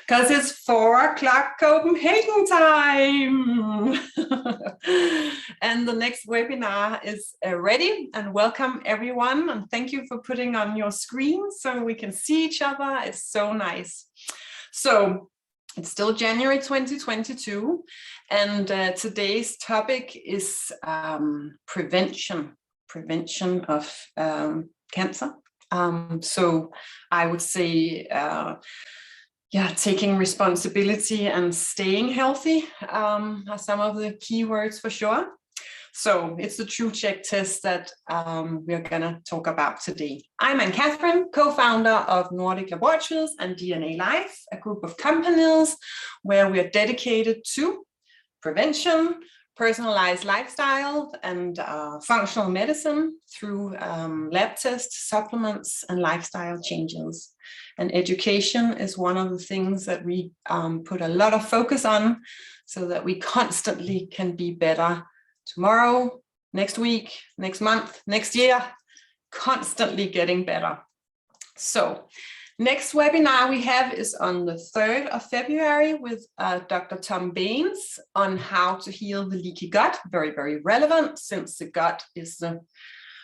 because it's 4 o'clock Copenhagen time. And the next webinar is ready, and welcome everyone. And thank you for putting on your screen so we can see each other. It's so nice. So it's still January 2022, and today's topic is prevention of cancer. So I would say, taking responsibility and staying healthy are some of the key words for sure. So it's the Trucheck test that we're gonna talk about today. I'm Anne-Catherine, co-founder of Nordic Laboratories and DNA Life, a group of companies where we are dedicated to prevention, personalized lifestyle, and functional medicine through lab tests, supplements, and lifestyle changes. And education is one of the things that we put a lot of focus on so that we constantly can be better tomorrow, next week, next month, next year, constantly getting better. So next webinar we have is on the 3rd of February with Dr. Tom Baines on how to heal the leaky gut. Very, very relevant, since the gut is the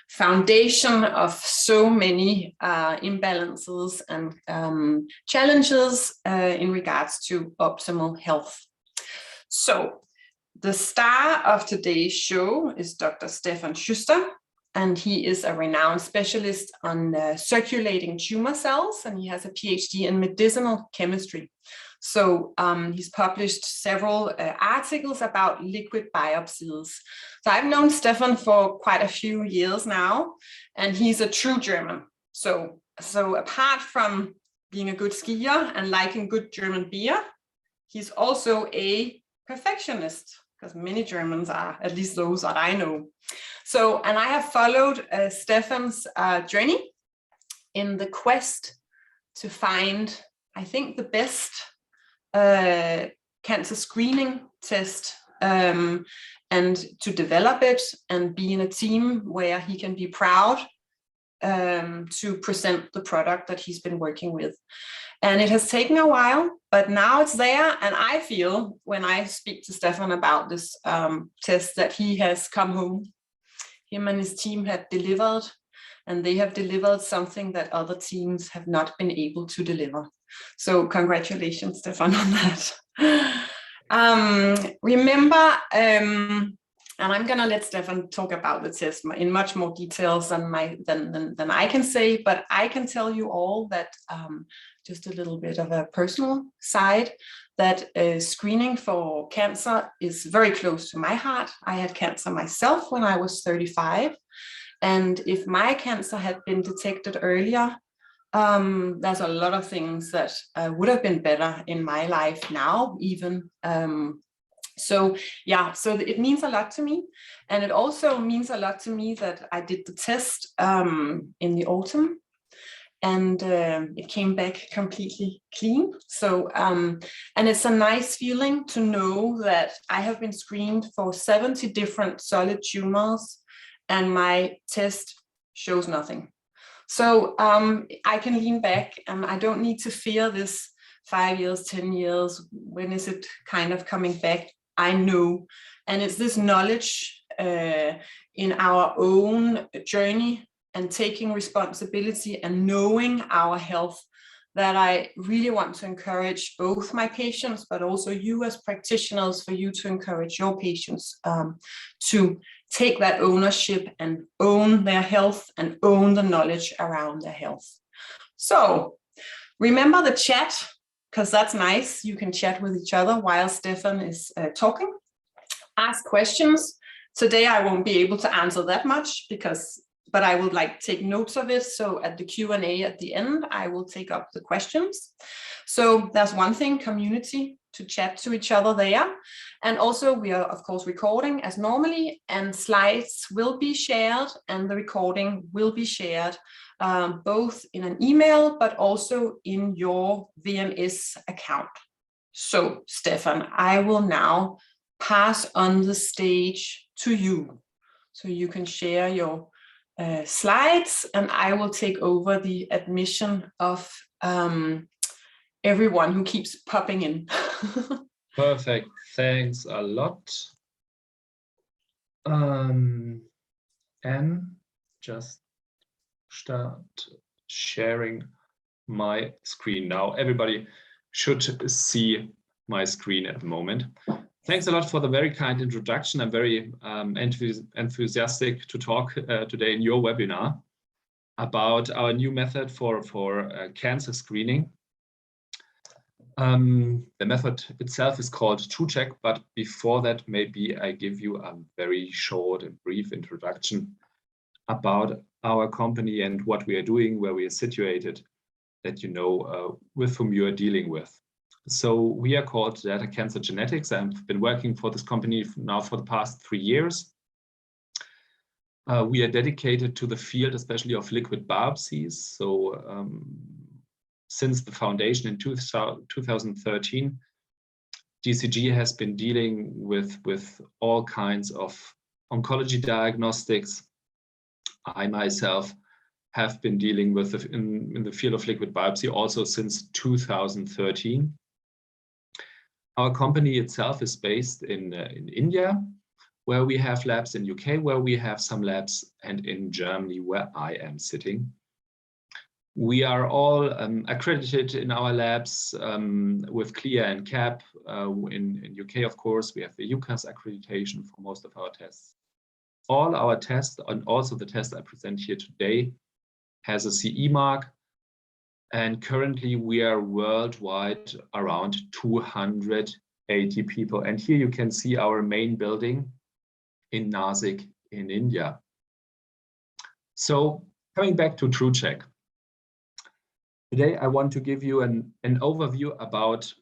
foundation of so many imbalances and challenges in regards to optimal health. So the star of today's show is Dr. Stefan Schuster, and he is a renowned specialist on circulating tumor cells, and he has a PhD in medicinal chemistry. So he's published several articles about liquid biopsies. So I've known Stefan for quite a few years now, and he's a true German. So apart from being a good skier and liking good German beer, he's also a perfectionist, because many Germans are, at least those that I know. So, and I have followed Stefan's journey in the quest to find, I think, the best cancer screening test, and to develop it and be in a team where he can be proud to present the product that he's been working with. And it has taken a while, but now it's there. And I feel when I speak to Stefan about this test that he has come home. Him and his team have delivered, and they have delivered something that other teams have not been able to deliver. So congratulations, Stefan, on that. Remember, and I'm gonna let Stefan talk about the test in much more details than I can say, but I can tell you all that just a little bit of a personal side, that screening for cancer is very close to my heart. I had cancer myself when I was 35, and if my cancer had been detected earlier, there's a lot of things that would have been better in my life now, even. So it means a lot to me. And it also means a lot to me that I did the test in the autumn, and it came back completely clean. So, and it's a nice feeling to know that I have been screened for 70 different solid tumors, and my test shows nothing. So I can lean back, and I don't need to fear this 5 years, 10 years, when is it kind of coming back? I know. And it's this knowledge in our own journey and taking responsibility and knowing our health that I really want to encourage both my patients, but also you as practitioners, for you to encourage your patients to take that ownership and own their health and own the knowledge around their health. So remember the chat, because that's nice. You can chat with each other while Stefan is talking. Ask questions. Today I won't be able to answer that much, but I will take notes of it. So at the Q&A at the end, I will take up the questions. So that's one thing, community, to chat to each other there. And also we are, of course, recording as normally, and slides will be shared, and the recording will be shared both in an email, but also in your VMS account. So Stefan, I will now pass on the stage to you, so you can share your slides, and I will take over the admission of everyone who keeps popping in. Perfect. Thanks a lot. And just start sharing my screen now. Everybody should see my screen at the moment. Thanks a lot for the very kind introduction. I'm very enthusiastic to talk today in your webinar about our new method for cancer screening. The method itself is called Trucheck, but before that, maybe I give you a very short and brief introduction about our company and what we are doing, where we are situated, that you know with whom you are dealing with. So we are called Data Cancer Genetics. I've been working for this company now for the past 3 years. We are dedicated to the field, especially of liquid biopsies. So since the foundation in 2013, DCG has been dealing with all kinds of oncology diagnostics. I myself have been dealing with in the field of liquid biopsy also since 2013. Our company itself is based in India, where we have labs, in UK, where we have some labs, and in Germany, where I am sitting. We are all accredited in our labs with CLIA and CAP. In UK, of course, we have the UCAS accreditation for most of our tests. All our tests, and also the test I present here today, has a CE mark. And currently we are worldwide around 280 people. And here you can see our main building in Nashik in India. So coming back to Trucheck. Today I want to give you an overview about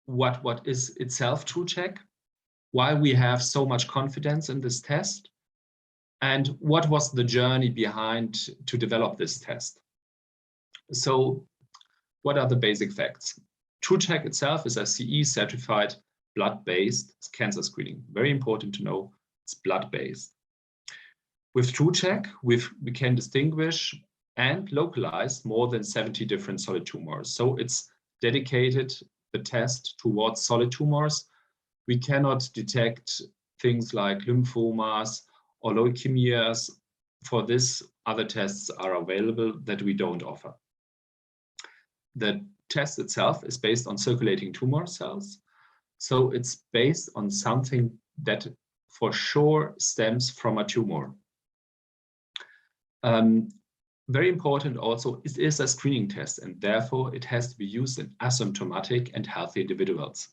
what is itself Trucheck, why we have so much confidence in this test, and what was the journey behind to develop this test. So what are the basic facts? Trucheck itself is a CE certified blood-based cancer screening. Very important to know, it's blood-based. With Trucheck, we can distinguish and localize more than 70 different solid tumors. So it's dedicated, the test, towards solid tumors. We cannot detect things like lymphomas or leukemias. For this, other tests are available that we don't offer. The test itself is based on circulating tumor cells. So it's based on something that for sure stems from a tumor. Very important also, it is a screening test, and therefore it has to be used in asymptomatic and healthy individuals.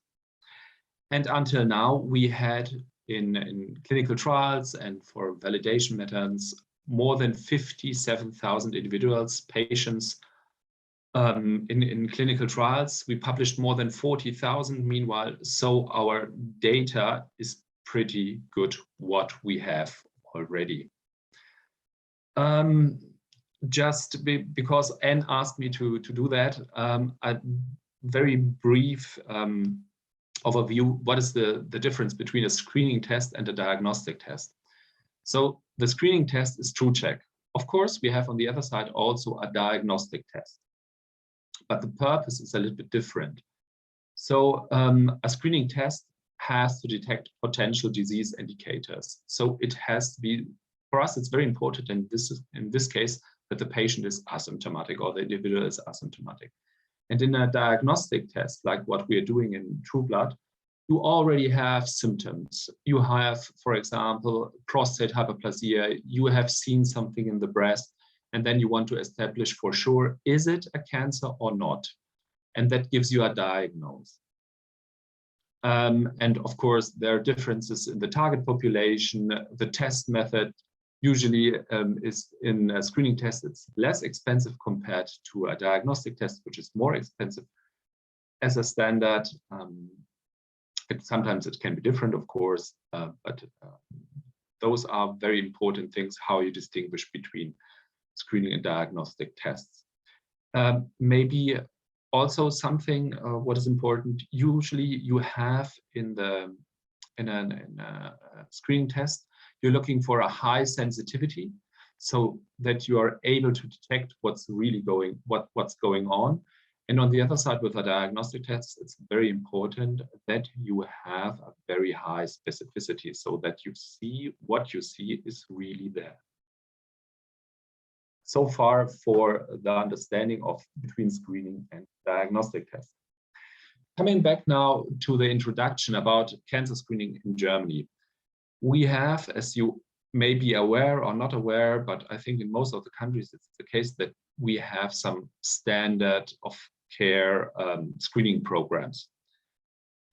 And until now, we had in clinical trials and for validation methods, more than 57,000 individuals, patients in clinical trials. We published more than 40,000 meanwhile, so our data is pretty good, what we have already. Because Anne asked me to do that, a very brief overview, what is the difference between a screening test and a diagnostic test. So the screening test is Trucheck. Of course, we have on the other side also a diagnostic test, but the purpose is a little bit different. So a screening test has to detect potential disease indicators. So it has to be, for us, it's very important, and this is in this case, that the patient is asymptomatic or the individual is asymptomatic. And in a diagnostic test, like what we are doing in TrueBlood, you already have symptoms. You have, for example, prostate hyperplasia, you have seen something in the breast, and then you want to establish for sure, is it a cancer or not? And that gives you a diagnosis. And of course, there are differences in the target population. The test method usually is in a screening test, it's less expensive compared to a diagnostic test, which is more expensive as a standard. Sometimes it can be different, of course, but those are very important things, how you distinguish between screening and diagnostic tests. Maybe also something, what is important, usually you have in a screening test, you're looking for a high sensitivity so that you are able to detect what's really what's going on. And on the other side, with a diagnostic test, it's very important that you have a very high specificity so that you see what you see is really there. So far for the understanding of between screening and diagnostic tests. Coming back now to the introduction about cancer screening in Germany. We have, as you may be aware or not aware, but I think in most of the countries it's the case that we have some standard of care screening programs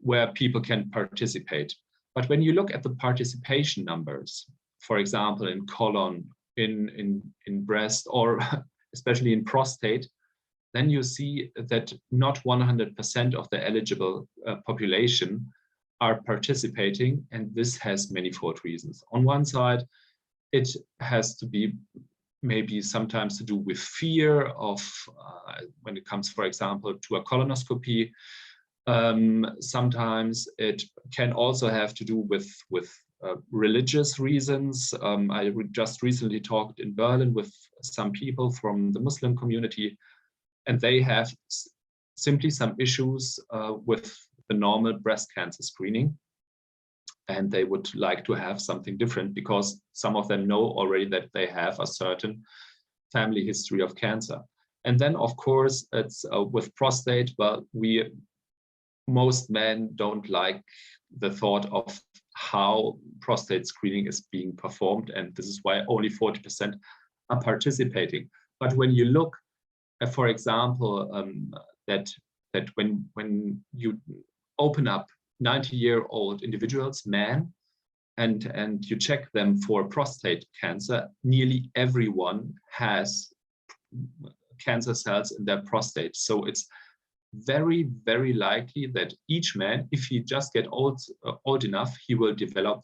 where people can participate. But when you look at the participation numbers, for example, in colon, in breast, or especially in prostate, then you see that not 100% of the eligible population are participating, and this has manifold reasons. On one side, it has to be maybe sometimes to do with fear of when it comes, for example, to a colonoscopy. Sometimes it can also have to do with religious reasons. I just recently talked in Berlin with some people from the Muslim community, and they have simply some issues with the normal breast cancer screening. And they would like to have something different because some of them know already that they have a certain family history of cancer. And then, of course, it's with prostate, but most men don't like the thought of how prostate screening is being performed. And this is why only 40% are participating. But when you look at, for example, that when you open up 90-year-old individuals, men, and you check them for prostate cancer, nearly everyone has cancer cells in their prostate. So it's very, very likely that each man, if he just get old enough, he will develop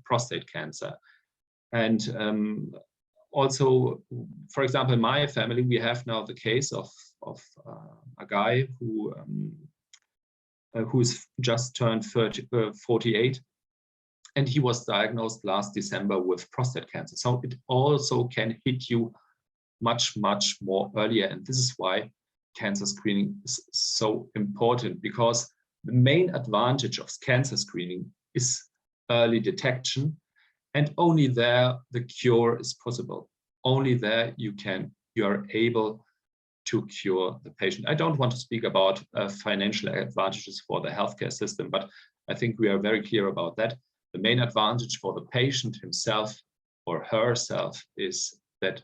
prostate cancer. And also, for example, in my family, we have now the case of a guy who's just turned 48, and he was diagnosed last December with prostate cancer. So it also can hit you much, much more earlier. And this is why cancer screening is so important, because the main advantage of cancer screening is early detection, and only there the cure is possible. Only there you are able to cure the patient. I don't want to speak about financial advantages for the healthcare system, but I think we are very clear about that. The main advantage for the patient himself or herself is that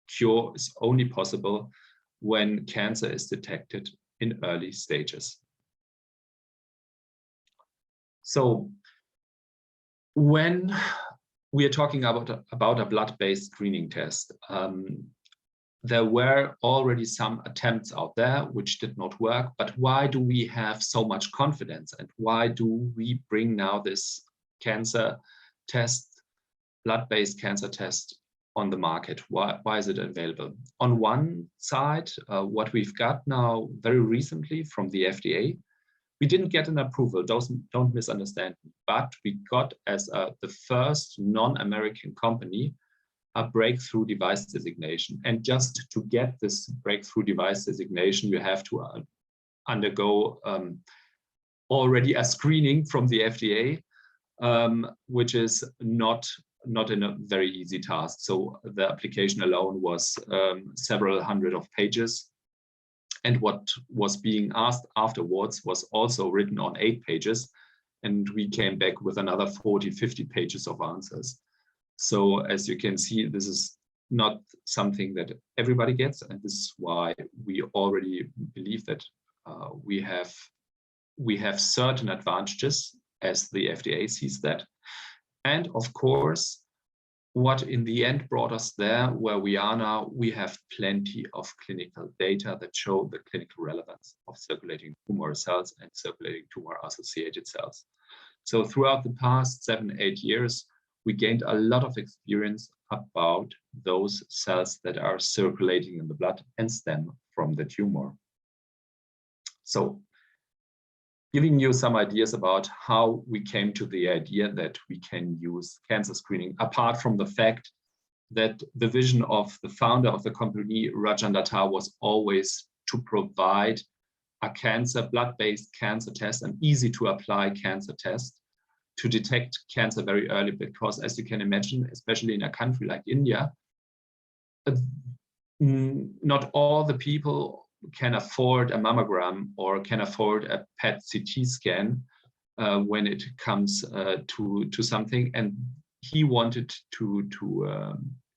cure is only possible when cancer is detected in early stages. So when we are talking about a blood-based screening test, there were already some attempts out there which did not work, but why do we have so much confidence, and why do we bring now this cancer test, blood-based cancer test on the market? Why is it available? On one side, what we've got now very recently from the FDA, we didn't get an approval, don't misunderstand me, but we got as the first non-American company a breakthrough device designation. And just to get this breakthrough device designation, you have to undergo already a screening from the FDA, which is not in a very easy task. So the application alone was several hundred of pages. And what was being asked afterwards was also written on 8 pages. And we came back with another 40, 50 pages of answers. So as you can see, this is not something that everybody gets. And this is why we already believe that we have certain advantages as the FDA sees that. And of course, what in the end brought us there where we are now, we have plenty of clinical data that show the clinical relevance of circulating tumor cells and circulating tumor-associated cells. So throughout the past 7-8 years, we gained a lot of experience about those cells that are circulating in the blood and stem from the tumor. So giving you some ideas about how we came to the idea that we can use cancer screening, apart from the fact that the vision of the founder of the company, Rajan Datta, was always to provide a blood-based cancer test, an easy to apply cancer test to detect cancer very early, because as you can imagine, especially in a country like India, not all the people can afford a mammogram or can afford a PET CT scan when it comes to something. And he wanted to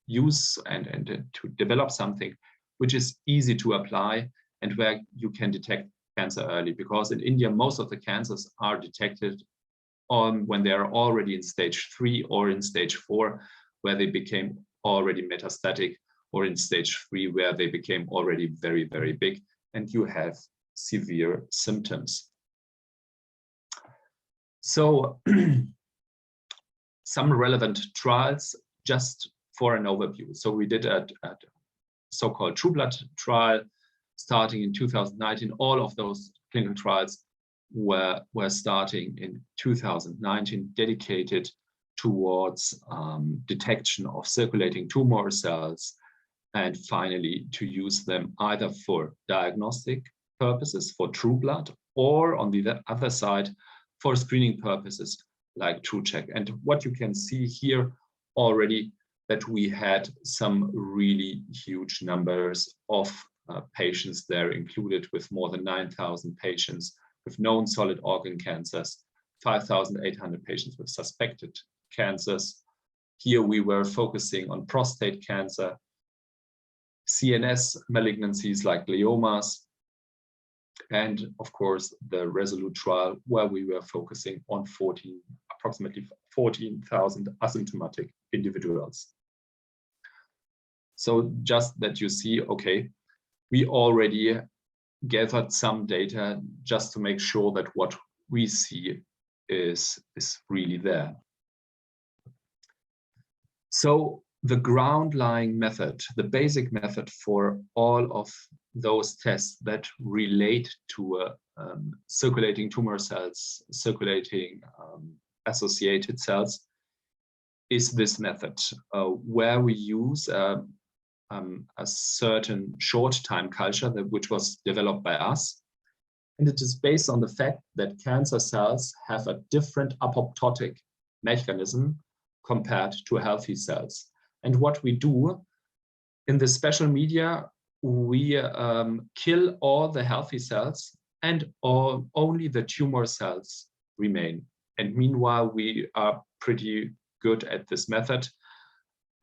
use and to develop something which is easy to apply and where you can detect cancer early, because in India most of the cancers are detected when they are already in stage 3 or in stage 4, where they became already metastatic, or in stage 3 where they became already very, very big and you have severe symptoms. So some relevant trials just for an overview. So we did a so-called TrueBlood trial starting in 2019. All of those clinical trials were starting in 2019, dedicated towards detection of circulating tumor cells, and finally to use them either for diagnostic purposes for TrueBlood, or on the other side for screening purposes like Trucheck. And what you can see here already, that we had some really huge numbers of patients there included, with more than 9,000 patients with known solid organ cancers, 5,800 patients with suspected cancers. Here we were focusing on prostate cancer, CNS malignancies like gliomas, and of course the Resolute trial, where we were focusing on approximately 14,000 asymptomatic individuals. So just that you see, okay, we already gathered some data just to make sure that what we see is really there. So the ground-lying method, the basic method for all of those tests that relate to circulating tumor cells, circulating associated cells, is this method, where we use a certain short time culture which was developed by us. And it is based on the fact that cancer cells have a different apoptotic mechanism compared to healthy cells. And what we do in this special media, we kill all the healthy cells and only the tumor cells remain. And meanwhile, we are pretty good at this method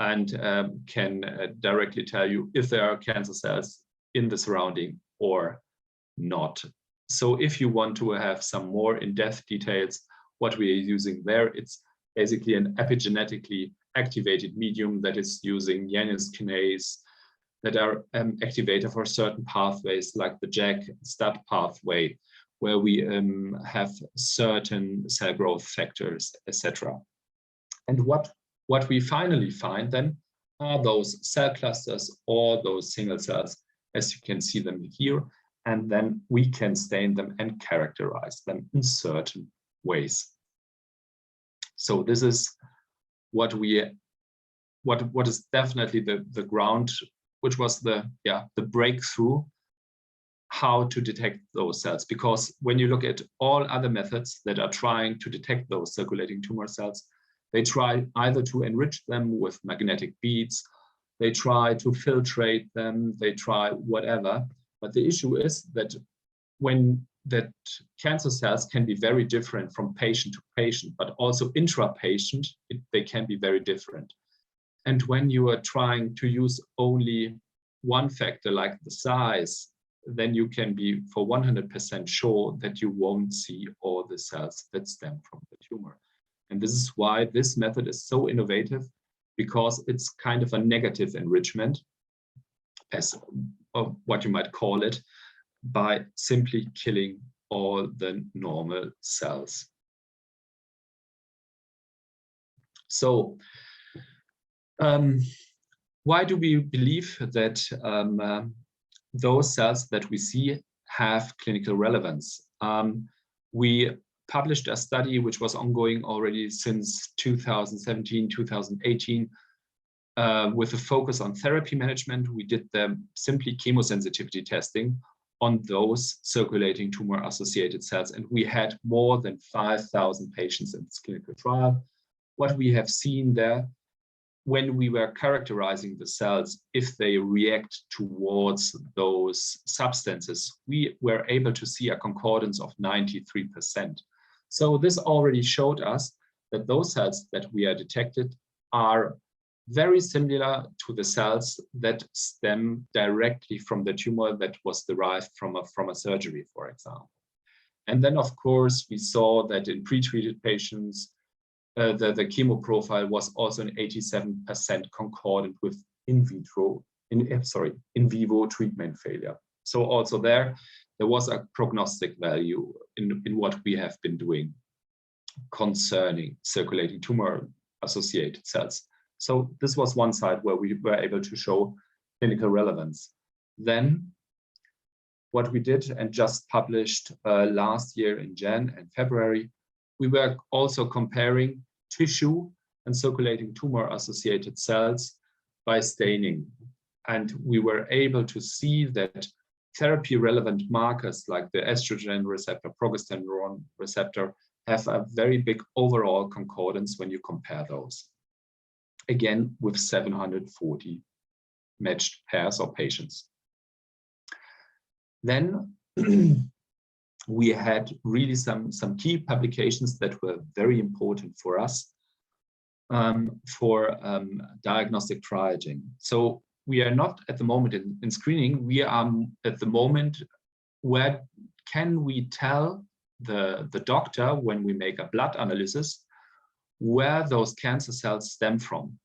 and can directly tell you if there are cancer cells in the surrounding or not. So if you want to have some more in-depth details, what we are using there, it's basically an epigenetically activated medium that is using Janus kinase that are activated for certain pathways like the JAK-STAT pathway, where we have certain cell growth factors, etc. And what we finally find then are those cell clusters or those single cells, as you can see them here, and then we can stain them and characterize them in certain ways. So this is what is definitely the ground, which was the breakthrough, how to detect those cells. Because when you look at all other methods that are trying to detect those circulating tumor cells, they try either to enrich them with magnetic beads, they try to filtrate them, they try whatever. But the issue is that that cancer cells can be very different from patient to patient, but also intra-patient, they can be very different. And when you are trying to use only one factor like the size, then you can be for 100% sure that you won't see all the cells that stem from the tumor. And this is why this method is so innovative, because it's kind of a negative enrichment, as what you might call it, by simply killing all the normal cells. So why do we believe that those cells that we see have clinical relevance? We published a study which was ongoing already since 2017, 2018, with a focus on therapy management. We did the simply chemosensitivity testing on those circulating tumor-associated cells. And we had more than 5,000 patients in this clinical trial. What we have seen there, when we were characterizing the cells, if they react towards those substances, we were able to see a concordance of 93%. So this already showed us that those cells that we are detected are very similar to the cells that stem directly from the tumor that was derived from a surgery, for example. And then, of course, we saw that in pretreated patients, the chemo profile was also an 87% concordant with in vivo treatment failure. So also there was a prognostic value in what we have been doing concerning circulating tumor-associated cells. So this was one side where we were able to show clinical relevance. Then what we did and just published last year in Jan and February, we were also comparing tissue and circulating tumor-associated cells by staining. And we were able to see that therapy-relevant markers like the estrogen receptor, progesterone receptor, have a very big overall concordance when you compare those. Again, with 740 matched pairs or patients. Then we had really some key publications that were very important for us for diagnostic triaging. So we are not at the moment in screening, we are at the moment where can we tell the doctor when we make a blood analysis where those cancer cells stem from,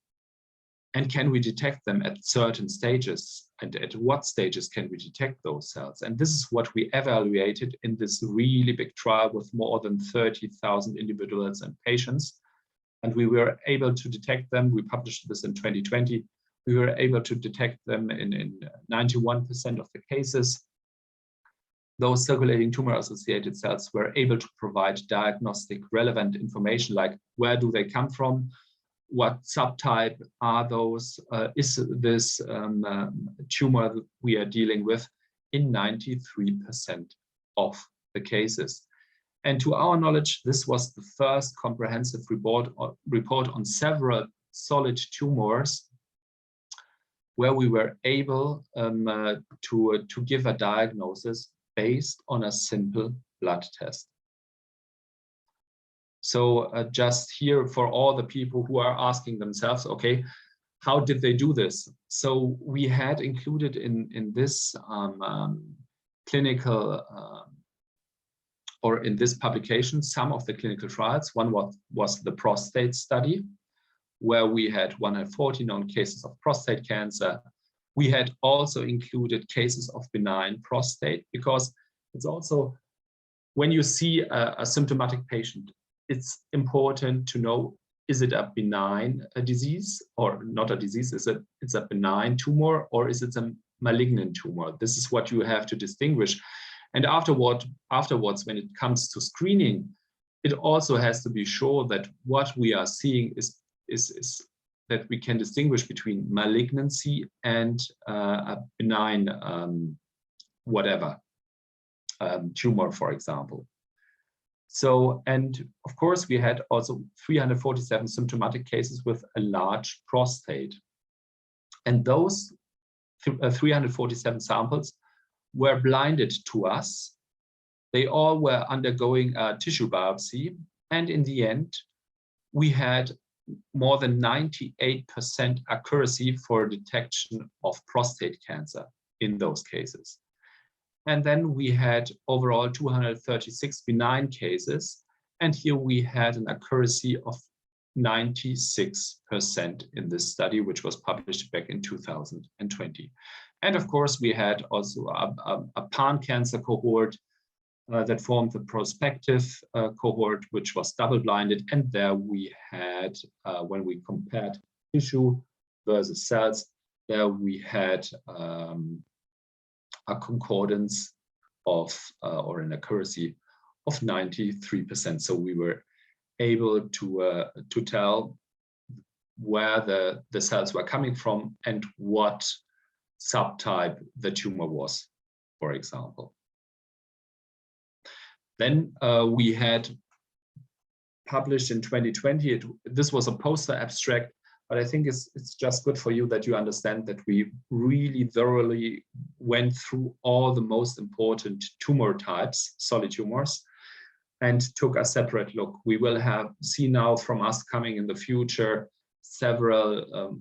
and can we detect them at certain stages, and at what stages can we detect those cells. And this is what we evaluated in this really big trial with more than 30,000 individuals and patients, and we were able to detect them. We published this in 2020. We were able to detect them in 91% of the cases. Those circulating tumor-associated cells were able to provide diagnostic relevant information like where do they come from, what subtype are those, is this tumor that we are dealing with in 93% of the cases. And to our knowledge, this was the first comprehensive report on several solid tumors where we were able to give a diagnosis based on a simple blood test. So just here for all the people who are asking themselves, okay, how did they do this? So we had included in this clinical or in this publication some of the clinical trials. One was the prostate study, where we had 140 known cases of prostate cancer. We had also included cases of benign prostate, because it's also, when you see a symptomatic patient, it's important to know, is it a benign disease or not a disease? It's a benign tumor, or is it a malignant tumor? This is what you have to distinguish. And afterwards, when it comes to screening, it also has to be sure that what we are seeing is that we can distinguish between malignancy and a benign tumor, for example. So, and of course, we had also 347 symptomatic cases with a large prostate. And those 347 samples were blinded to us. They all were undergoing a tissue biopsy. And in the end, we had more than 98% accuracy for detection of prostate cancer in those cases. And then we had overall 236 benign cases. And here we had an accuracy of 96% in this study, which was published back in 2020. And of course, we had also a pan-cancer cohort that formed the Prospective cohort, which was double-blinded. And there we had, when we compared tissue versus cells, there we had a concordance of, or an accuracy of 93%. So we were able to tell where the cells were coming from and what subtype the tumor was. for example. Then we had published in 2020, this was a poster abstract, but I think it's just good for you that you understand that we really thoroughly went through all the most important tumor types, solid tumors, and took a separate look. We will see now from us coming in the future several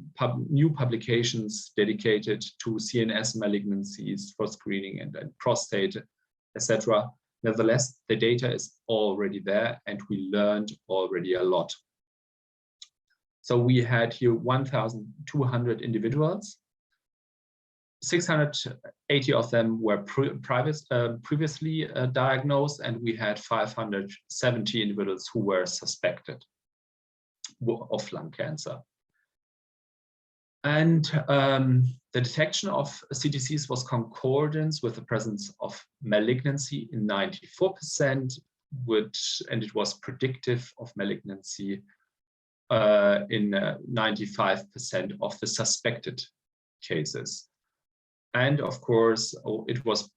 new publications dedicated to CNS malignancies for screening and prostate, etc. Nevertheless, the data is already there and we learned already a lot. So we had here 1,200 individuals. 680 of them were previously diagnosed, and we had 570 individuals who were suspected of lung cancer. And the detection of CTCs was concordant with the presence of malignancy in 94%, and it was predictive of malignancy in 95% of the suspected cases. And of course, it was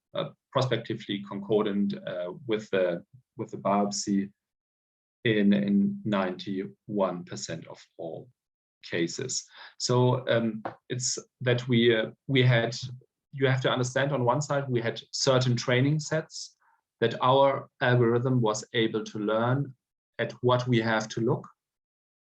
prospectively concordant with the biopsy in 91% of all cases. So it's that we had, you have to understand, on one side we had certain training sets that our algorithm was able to learn at what we have to look.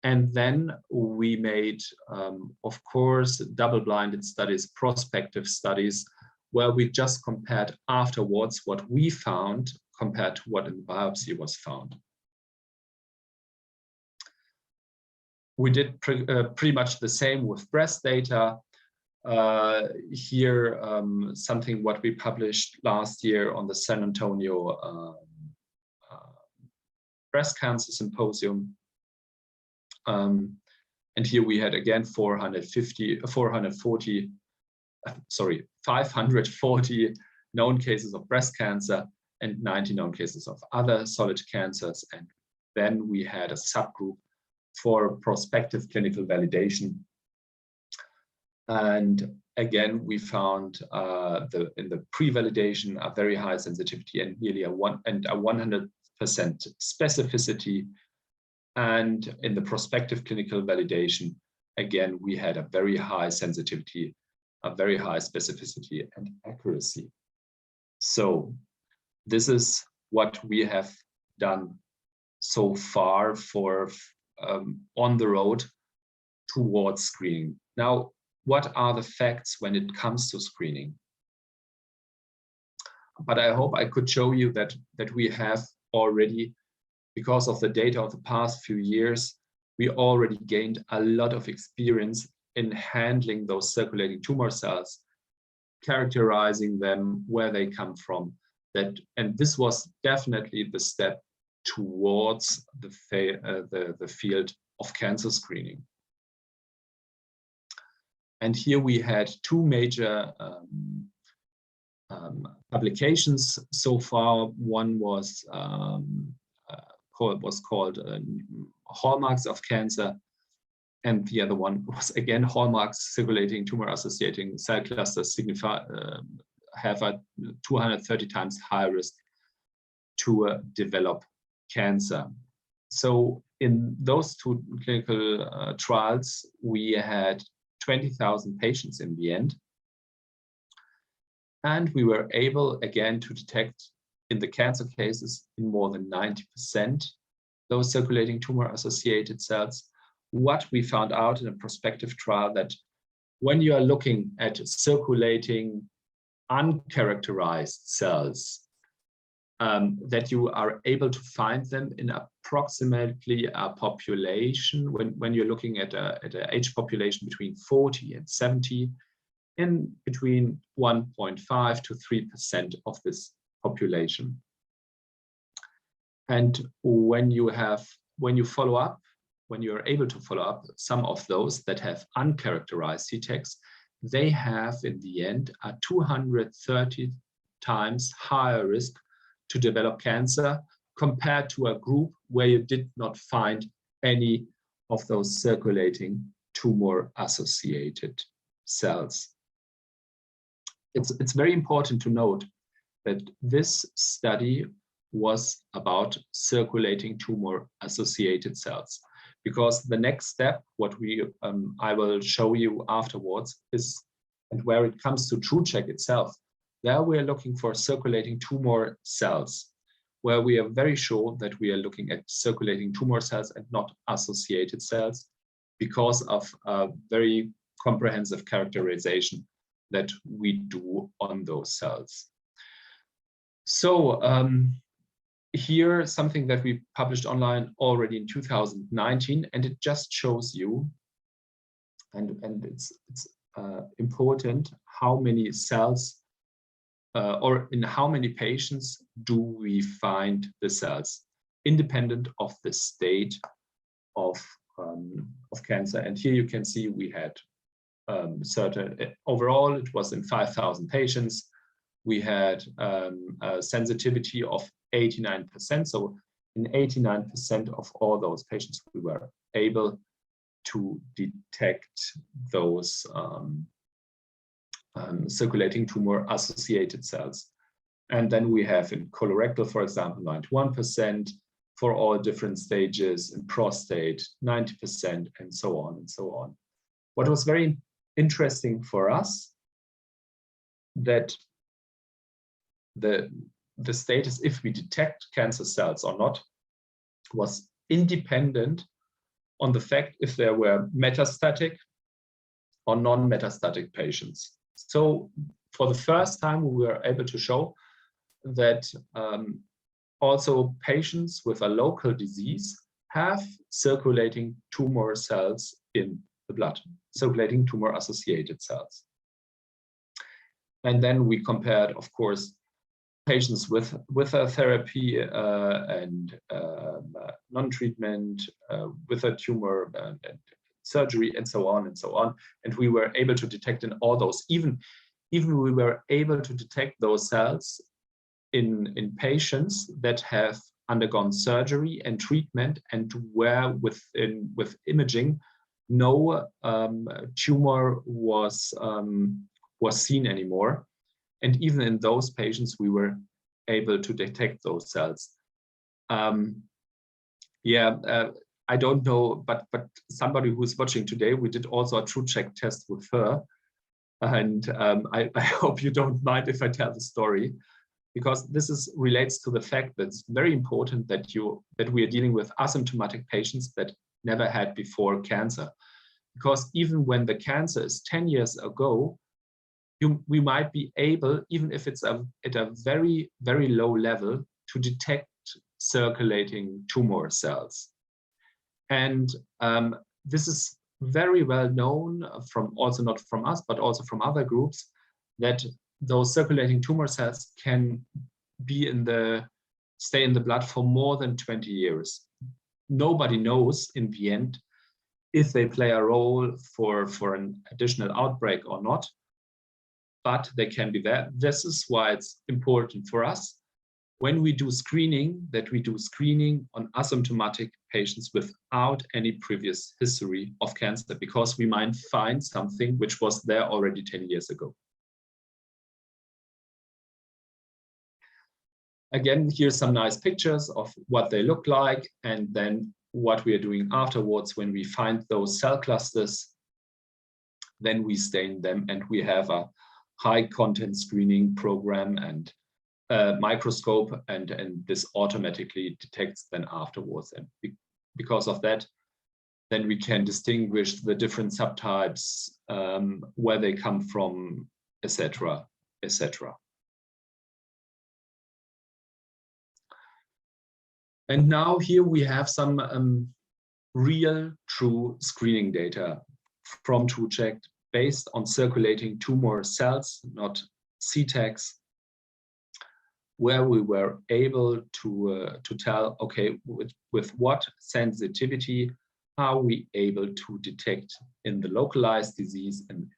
And then we made, of course, double-blinded studies, prospective studies, where we just compared afterwards what we found compared to what in the biopsy was found. We did pretty much the same with breast data. Here, something what we published last year on the San Antonio Breast Cancer Symposium. And here we had again 540 known cases of breast cancer and 90 known cases of other solid cancers. And then we had a subgroup for prospective clinical validation. And again, we found in the pre-validation a very high sensitivity and nearly a 100% specificity. And in the prospective clinical validation, again, we had a very high sensitivity, a very high specificity and accuracy. So this is what we have done so far for on the road towards screening. Now, what are the facts when it comes to screening? But I hope I could show you that we have already, because of the data of the past few years, we already gained a lot of experience in handling those circulating tumor cells, characterizing them, where they come from. And this was definitely the step towards the field of cancer screening. And here we had two major publications so far. One was called Hallmarks of Cancer, and the other one was again Hallmarks circulating tumor associating cell clusters have a 230 times higher risk to develop cancer. So in those two clinical trials, we had 20,000 patients in the end, and we were able again to detect in the cancer cases in more than 90% those circulating tumor associated cells. What we found out in a prospective trial, that when you are looking at circulating uncharacterized cells, that you are able to find them in approximately a population, when you're looking at an age population between 40 and 70, in between 1.5 to 3% of this population. And when you are able to follow up some of those that have uncharacterized CTECs, they have in the end a 230 times higher risk to develop cancer compared to a group where you did not find any of those circulating tumor associated cells. It's very important to note that this study was about circulating tumor-associated cells. Because the next step, what I will show you afterwards, is, and where it comes to Trucheck itself, there we are looking for circulating tumor cells, where we are very sure that we are looking at circulating tumor cells and not associated cells, because of a very comprehensive characterization that we do on those cells. So here, something that we published online already in 2019, and it just shows you, and it's important, how many cells or in how many patients do we find the cells, independent of the state of cancer. And here you can see we had overall it was in 5,000 patients. We had a sensitivity of 89%. So in 89% of all those patients, we were able to detect those circulating tumor-associated cells. And then we have in colorectal, for example, 91% for all different stages, in prostate, 90%, and so on and so on. What was very interesting for us, that the status, if we detect cancer cells or not, was independent on the fact if there were metastatic or non-metastatic patients. So for the first time, we were able to show that also patients with a local disease have circulating tumor cells in the blood, circulating tumor-associated cells. And then we compared, of course, patients with a therapy and non-treatment, with a tumor and surgery, and so on and so on. And we were able to detect in all those, even we were able to detect those cells in patients that have undergone surgery and treatment, and where with imaging no tumor was seen anymore. And even in those patients, we were able to detect those cells. I don't know, but somebody who's watching today, we did also a Trucheck test with her. And I hope you don't mind if I tell the story, because this relates to the fact that it's very important that we are dealing with asymptomatic patients that never had before cancer. Because even when the cancer is 10 years ago, we might be able, even if it's at a very, very low level, to detect circulating tumor cells. And this is very well known from, also not from us, but also from other groups, that those circulating tumor cells can stay in the blood for more than 20 years. Nobody knows in the end if they play a role for an additional outbreak or not, but they can be there. This is why it's important for us when we do screening, that we do screening on asymptomatic patients without any previous history of cancer, because we might find something which was there already 10 years ago. Again, here's some nice pictures of what they look like, and then what we are doing afterwards when we find those cell clusters. Then we stain them, and we have a high content screening program and microscope, and this automatically detects then afterwards. And because of that, then we can distinguish the different subtypes, where they come from, etc., etc. And now here we have some real, true screening data from Trucheck based on circulating tumor cells, not CTACs, where we were able to tell, okay, with what sensitivity are we able to detect in the localized disease and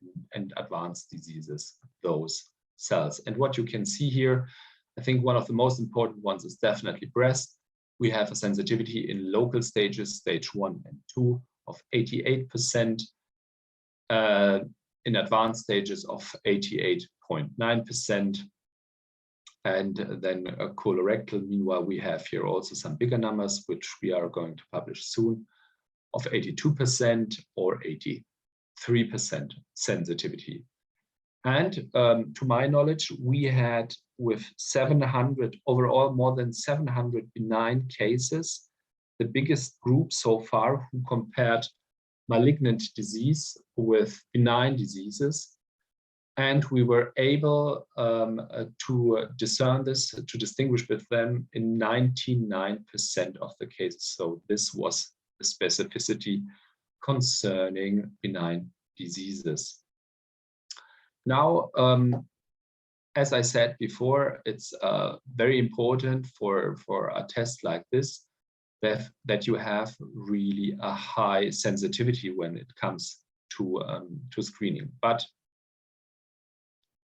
advanced diseases those cells. And what you can see here, I think one of the most important ones is definitely breast. We have a sensitivity in local stages, stage 1 and 2, of 88%, in advanced stages of 88.9%. And then a colorectal, meanwhile, we have here also some bigger numbers, which we are going to publish soon, of 82% or 83% sensitivity. And to my knowledge, we had with 700, overall more than 700 benign cases, the biggest group so far who compared malignant disease with benign diseases. And we were able to discern this, to distinguish with them in 99% of the cases. So this was the specificity concerning benign diseases. Now, as I said before, it's very important for a test like this that you have really a high sensitivity when it comes to screening. But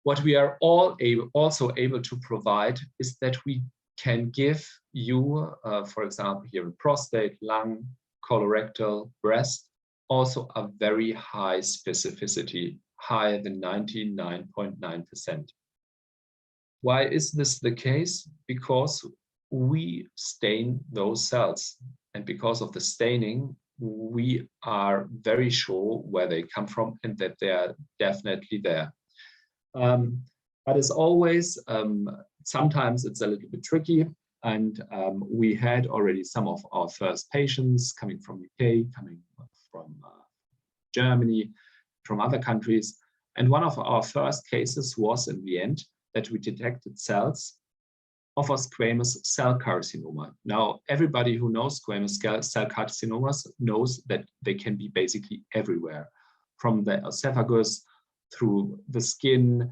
what we are also able to provide is that we can give you, for example, here in prostate, lung, colorectal, breast, also a very high specificity, higher than 99.9%. Why is this the case? Because we stain those cells. And because of the staining, we are very sure where they come from and that they are definitely there. But as always, sometimes it's a little bit tricky. And we had already some of our first patients coming from UK, coming from Germany, from other countries. And one of our first cases was in the end that we detected cells of a squamous cell carcinoma. Now, everybody who knows squamous cell carcinomas knows that they can be basically everywhere, from the esophagus, through the skin,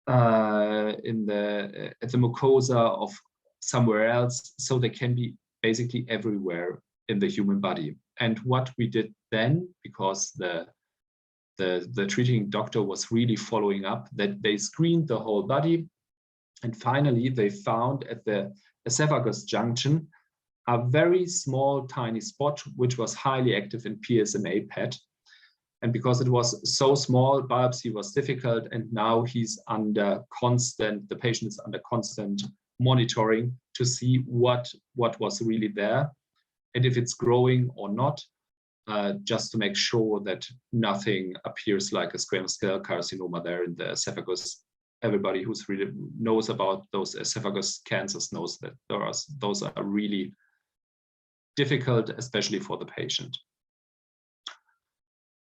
at the mucosa of somewhere else. So they can be basically everywhere in the human body. And what we did then, because the treating doctor was really following up, that they screened the whole body. And finally, they found at the esophagus junction a very small, tiny spot, which was highly active in PSMA PET. And because it was so small, biopsy was difficult. And now he's under constant, the patient is under constant monitoring to see what was really there and if it's growing or not, just to make sure that nothing appears like a squamous cell carcinoma there in the esophagus. Everybody who's really knows about those esophagus cancers knows that those are really difficult, especially for the patient.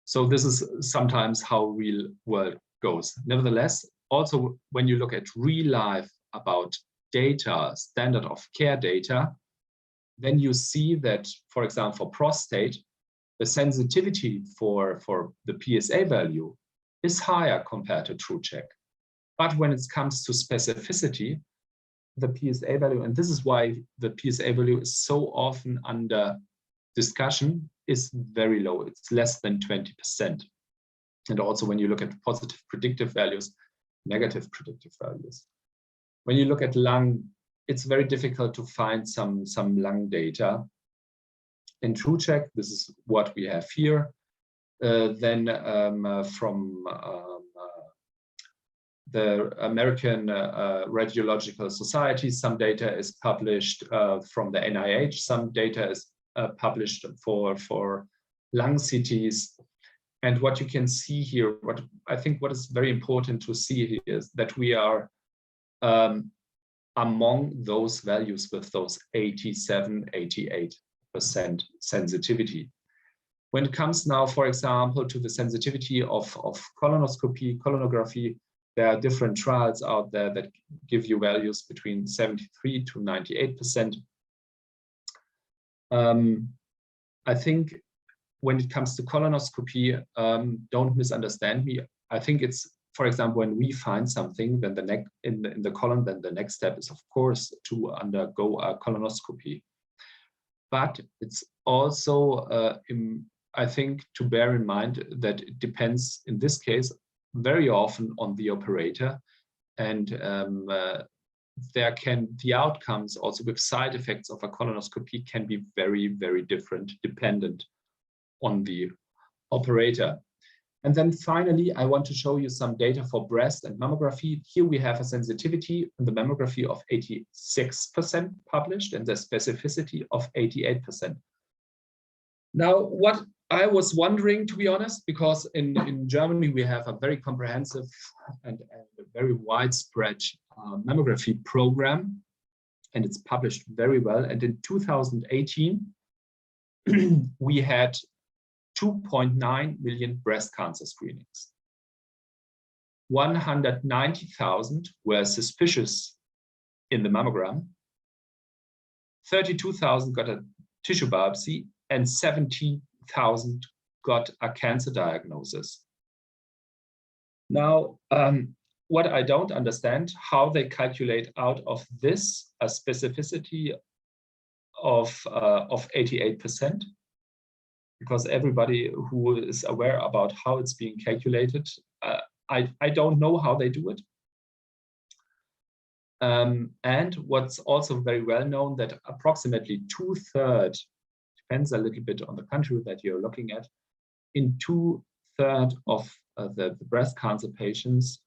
So this is sometimes how real world goes. Nevertheless, also when you look at real life about data, standard of care data, then you see that, for example, for prostate, the sensitivity for the PSA value is higher compared to Trucheck. But when it comes to specificity, the PSA value, and this is why the PSA value is so often under discussion, is very low. It's less than 20%. And also when you look at positive predictive values, negative predictive values. When you look at lung, it's very difficult to find some lung data. In Trucheck, this is what we have here. Then from the American Radiological Society, some data is published from the NIH, some data is published for lung CTs. And what you can see here, what is very important to see here is that we are among those values with those 87, 88% sensitivity. When it comes now, for example, to the sensitivity of colonoscopy, colonography, there are different trials out there that give you values between 73 to 98%. I think when it comes to colonoscopy, don't misunderstand me. I think it's, for example, when we find something, then in the colon, then the next step is, of course, to undergo a colonoscopy. But it's also, I think, to bear in mind that it depends, in this case, very often on the operator, and the outcomes also with side effects of a colonoscopy can be very, very different, dependent on the operator. And then finally, I want to show you some data for breast and mammography. Here we have a sensitivity in the mammography of 86% published and the specificity of 88%. Now, what I was wondering, to be honest, because in Germany, we have a very comprehensive and a very widespread mammography program, and it's published very well. And in 2018, we had 2.9 million breast cancer screenings. 190,000 were suspicious in the mammogram. 32,000 got a tissue biopsy, and 17,000 got a cancer diagnosis. Now, what I don't understand, how they calculate out of this a specificity of 88%, because everybody who is aware about how it's being calculated, I don't know how they do it. And what's also very well known, that approximately 2/3, depends a little bit on the country that you're looking at, in 2/3 of the breast cancer patients,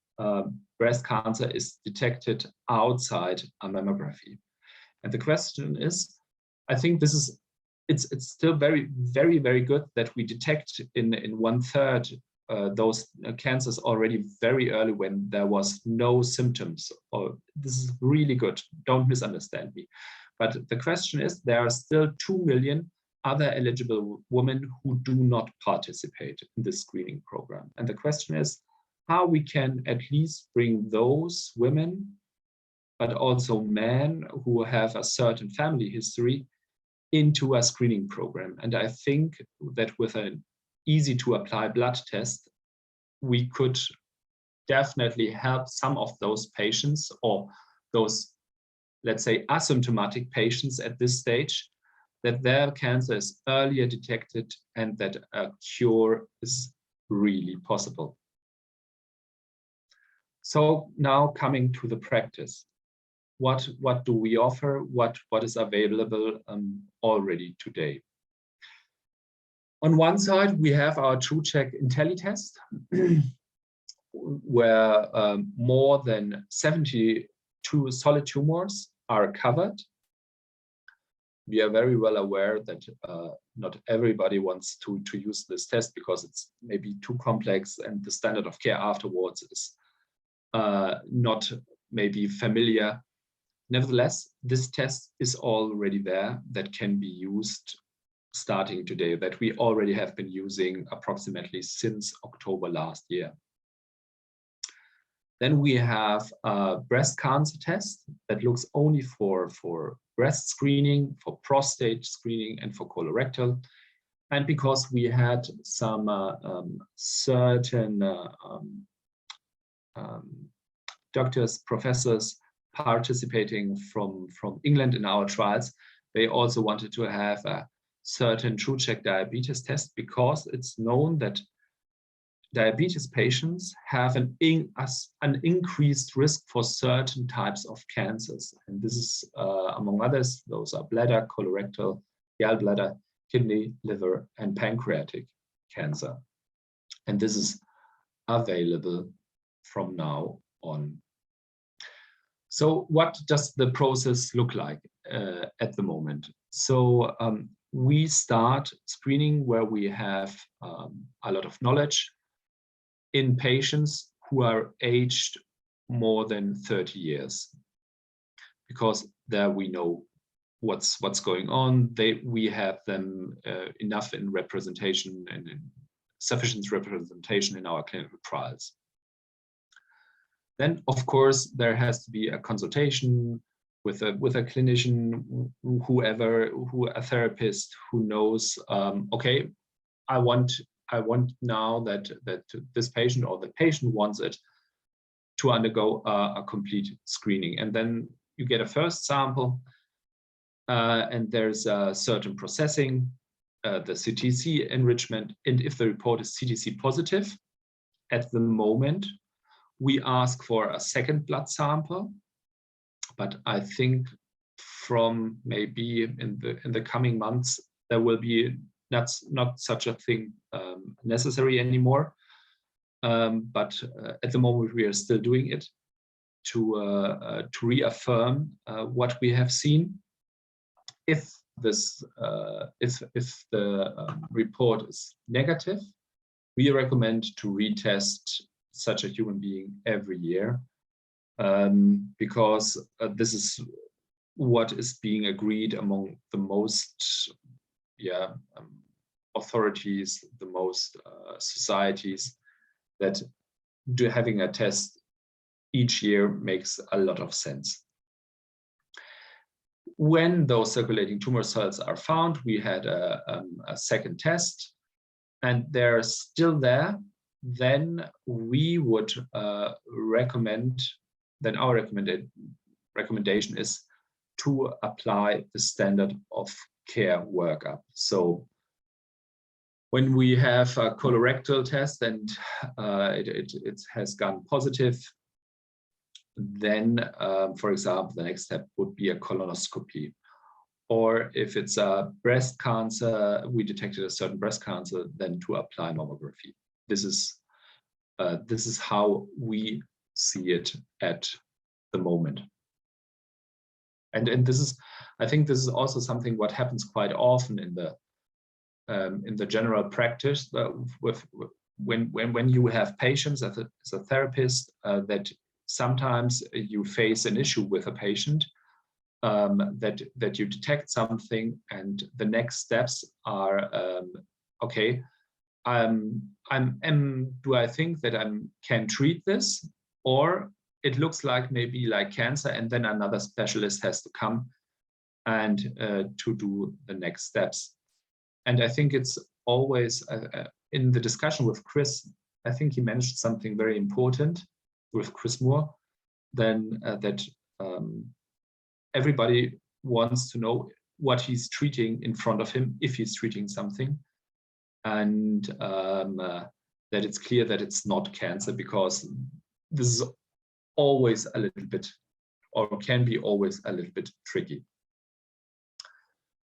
breast cancer is detected outside a mammography. And the question is, I think this is, it's still very, very, very good that we detect in 1/3 those cancers already very early when there was no symptoms. Or this is really good, don't misunderstand me. But the question is, there are still 2 million other eligible women who do not participate in this screening program. And the question is how we can at least bring those women, but also men who have a certain family history, into a screening program. And I think that with an easy to apply blood test, we could definitely help some of those patients, or those, let's say, asymptomatic patients at this stage, that their cancer is earlier detected and that a cure is really possible. So now coming to the practice. What do we offer? What is available already today? On one side, we have our Trucheck IntelliTest, where more than 72 solid tumors are covered. We are very well aware that not everybody wants to use this test because it's maybe too complex and the standard of care afterwards is not maybe familiar. Nevertheless, this test is already there that can be used starting today, that we already have been using approximately since October last year. Then we have a breast cancer test that looks only for breast screening, for prostate screening, and for colorectal. And because we had some certain doctors, professors participating from England in our trials, they also wanted to have a certain Trucheck diabetes test, because it's known that diabetes patients have an increased risk for certain types of cancers. And this is, among others, those are bladder, colorectal, gallbladder, kidney, liver, and pancreatic cancer. And this is available from now on. So what does the process look like at the moment? So we start screening where we have a lot of knowledge in patients who are aged more than 30 years, because there we know what's going on. We have them enough in representation and in sufficient representation in our clinical trials. Then, of course, there has to be a consultation with a clinician, a therapist who knows, okay, I want now that this patient or the patient wants it to undergo a complete screening. And then you get a first sample, and there's a certain processing, the CTC enrichment, and if the report is CTC positive, at the moment, we ask for a second blood sample, but I think from maybe in the coming months, there will be not such a thing necessary anymore. but at the moment we are still doing it to reaffirm what we have seen. If this if the report is negative, we recommend to retest such a human being every year, because this is what is being agreed among the most authorities, the most societies, that having a test each year makes a lot of sense. When those circulating tumor cells are found, we had a second test, and they're still there. Then we would recommend, then our recommendation is to apply the standard of care workup. So when we have a colorectal test and it has gone positive, then, for example, the next step would be a colonoscopy. Or if it's a breast cancer, we detected a certain breast cancer, then to apply mammography. This is how we see it at the moment. And this is, I think this is also something what happens quite often in the general practice, when you have patients as a therapist, that sometimes you face an issue with a patient, that you detect something, and the next steps are, okay, do I think that I can treat this, or it looks like maybe like cancer, and then another specialist has to come and to do the next steps. And I think it's always in the discussion with Chris, I think he mentioned something very important with Chris Moore, then that everybody wants to know what he's treating in front of him, if he's treating something, and that it's clear that it's not cancer, because this is always a little bit, or can be always a little bit tricky.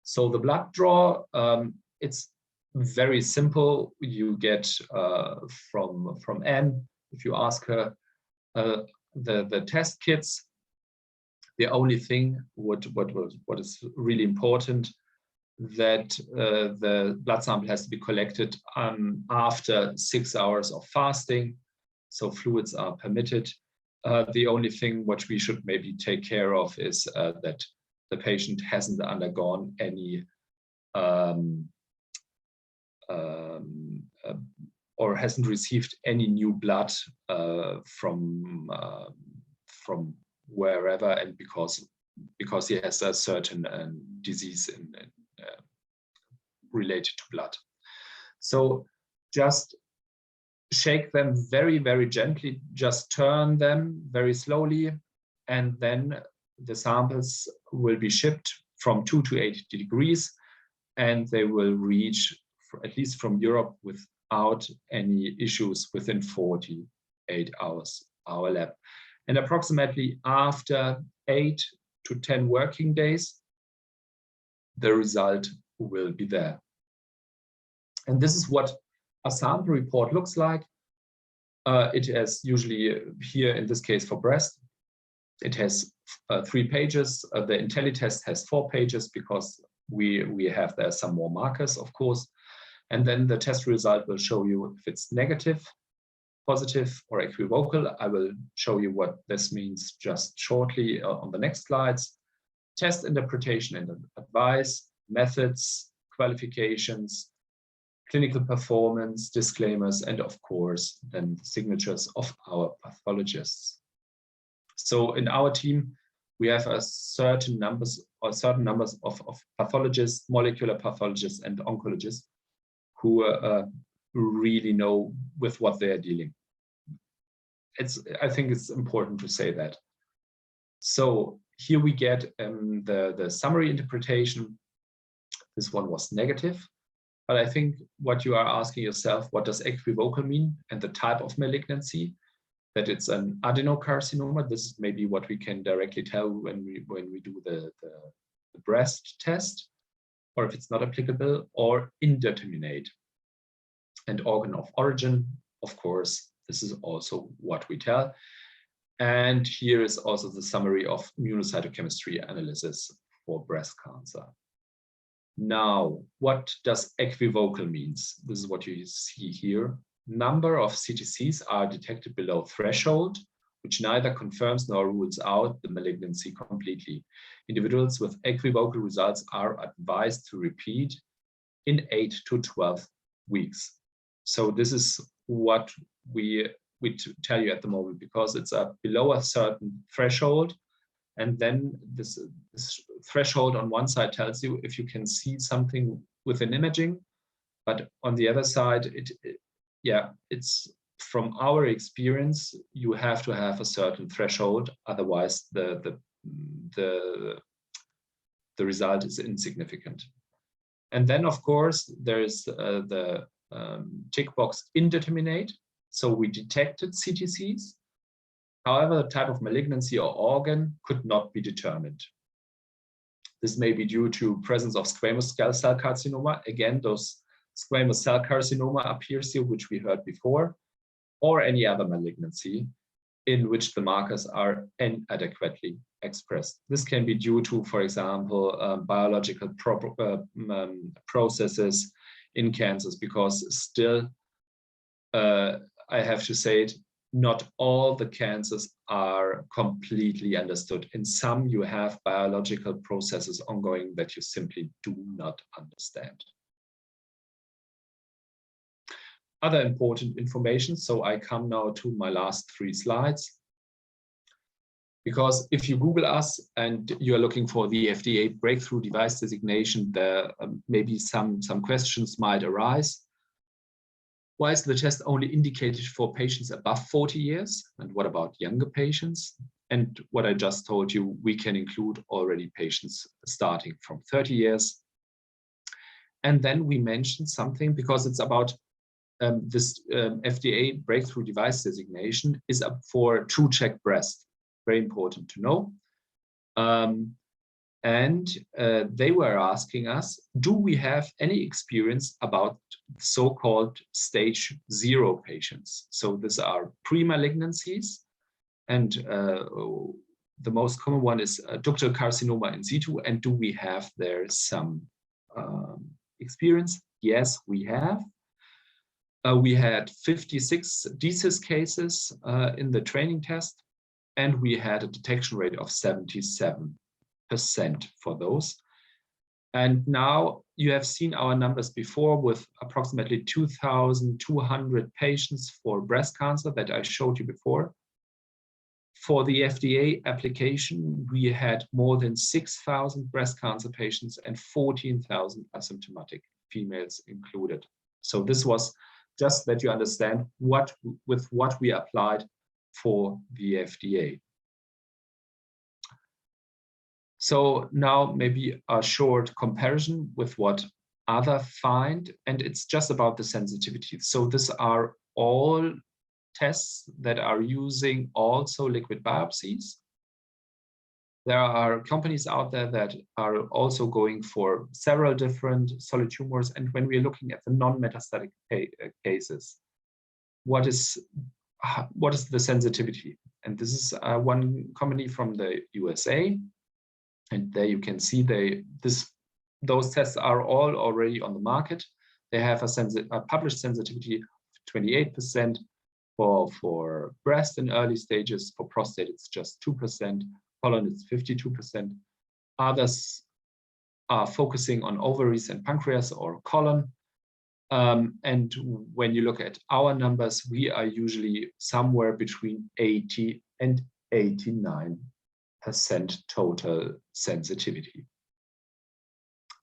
So the blood draw, it's very simple. You get from Anne, if you ask her, the test kits. The only thing what is really important, that the blood sample has to be collected after 6 hours of fasting, so fluids are permitted. The only thing what we should maybe take care of is that the patient hasn't undergone any or hasn't received any new blood from wherever, and because he has a certain disease related to blood. So just shake them very, very gently, just turn them very slowly, and then the samples will be shipped from 2 to 80 degrees, and they will reach, at least from Europe, without any issues within 48 hours, our lab. And approximately after 8 to 10 working days, the result will be there. And this is what a sample report looks like. It has usually, here in this case for breast, it has 3 pages. The IntelliTest has 4 pages, because we have there some more markers, of course. And then the test result will show you if it's negative, positive, or equivocal. I will show you what this means just shortly on the next slides. Test interpretation and advice, methods, qualifications, clinical performance, disclaimers, and of course, then the signatures of our pathologists. So in our team, we have a certain numbers of pathologists, molecular pathologists, and oncologists who really know with what they are dealing. I think it's important to say that. So here we get the summary interpretation. This one was negative, but I think what you are asking yourself, what does equivocal mean, and the type of malignancy, that it's an adenocarcinoma. This is maybe what we can directly tell when we do the breast test, or if it's not applicable, or indeterminate. And organ of origin, of course, This is also what we tell. And here is also the summary of immunocytochemistry analysis for breast cancer. Now, what does equivocal means? This is what you see here. Number of CTCs are detected below threshold, which neither confirms nor rules out the malignancy completely. Individuals with equivocal results are advised to repeat in 8 to 12 weeks. So this is what we tell you at the moment, because it's below a certain threshold. And then this threshold on one side tells you if you can see something within imaging, but on the other side, it's from our experience, you have to have a certain threshold, otherwise the result is insignificant. And then, of course, there is the tick box indeterminate. So we detected CTCs. However, the type of malignancy or organ could not be determined. This may be due to presence of squamous cell carcinoma. Again, those squamous cell carcinoma appears here, which we heard before, or any other malignancy in which the markers are inadequately expressed. This can be due to, for example, biological processes in cancers, because still, I have to say it, not all the cancers are completely understood. In some, you have biological processes ongoing that you simply do not understand. Other important information. So I come now to my last 3 slides. Because if you Google us and you're looking for the FDA breakthrough device designation, there maybe some questions might arise. Why is the test only indicated for patients above 40 years? And what about younger patients? And what I just told you, we can include already patients starting from 30 years. And then we mentioned something, because it's about this FDA breakthrough device designation is up for Trucheck breast. Very important to know. They were asking us, do we have any experience about so-called stage 0 patients? So these are pre-malignancies, and the most common one is ductal carcinoma in situ. And do we have there some experience? Yes, we have. We had 56 DCIS cases in the training test, and we had a detection rate of 77% for those. And now you have seen our numbers before with approximately 2,200 patients for breast cancer that I showed you before. For the FDA application, we had more than 6,000 breast cancer patients and 14,000 asymptomatic females included. So this was just that you understand what we applied for the FDA. So now maybe a short comparison with what other find, and it's just about the sensitivity. So these are all tests that are using also liquid biopsies. There are companies out there that are also going for several different solid tumors. And when we're looking at the non-metastatic cases, what is the sensitivity? And this is one company from the USA. And there you can see those tests are all already on the market. They have a published sensitivity of 28% for breast in early stages. For prostate, it's just 2%. Colon, it's 52%. Others are focusing on ovaries and pancreas or colon. And when you look at our numbers, we are usually somewhere between 80 and 89% total sensitivity.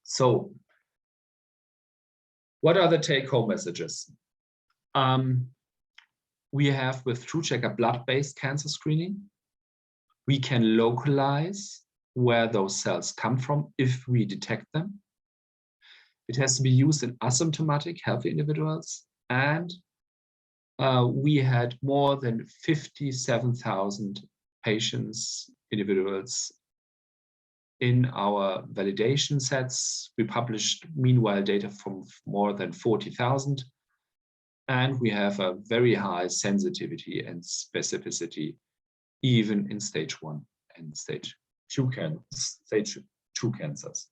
So what are the take-home messages? We have with Trucheck a blood-based cancer screening. We can localize where those cells come from if we detect them. It has to be used in asymptomatic healthy individuals. And we had more than 57,000 patients, individuals in our validation sets. We published meanwhile data from more than 40,000. And we have a very high sensitivity and specificity, even in stage 1 and stage 2 cancers.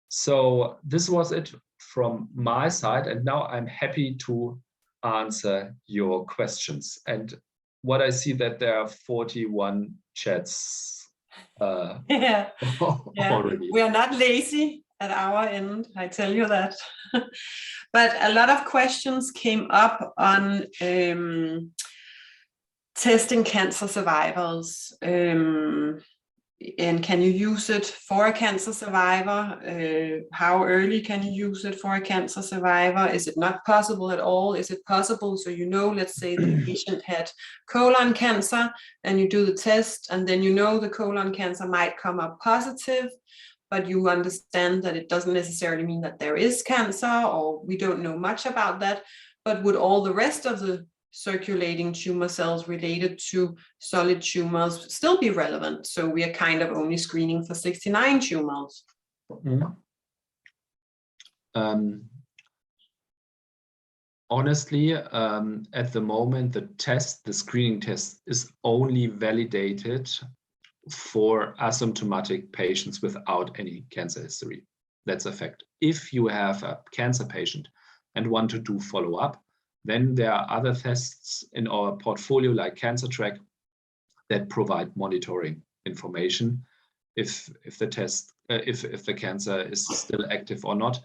So this was it from my side, and now I'm happy to answer your questions. And what I see that there are 41 chats Yeah. already. We are not lazy at our end, I tell you that. But a lot of questions came up on testing cancer survivors. And can you use it for a cancer survivor? How early can you use it for a cancer survivor? Is it not possible at all? Is it possible? So, you know, let's say the patient had colon cancer and you do the test, and then you know the colon cancer might come up positive, but you understand that it doesn't necessarily mean that there is cancer, or we don't know much about that. But would all the rest of the circulating tumor cells related to solid tumors still be relevant? So we are kind of only screening for 69 tumors. Honestly, at the moment, the screening test is only validated for asymptomatic patients without any cancer history. That's a fact. If you have a cancer patient and want to do follow-up, then there are other tests in our portfolio like Trucheck that provide monitoring information if the cancer is still active or not.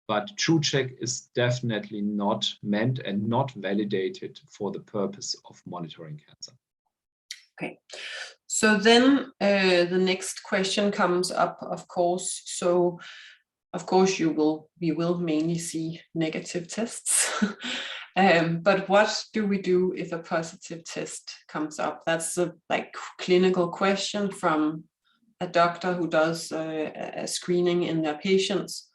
But Trucheck is definitely not meant and not validated for the purpose of monitoring cancer. Okay, so then the next question comes up, of course. So, of course, we will mainly see negative tests. But what do we do if a positive test comes up? That's a clinical question from a doctor who does a screening in their patients.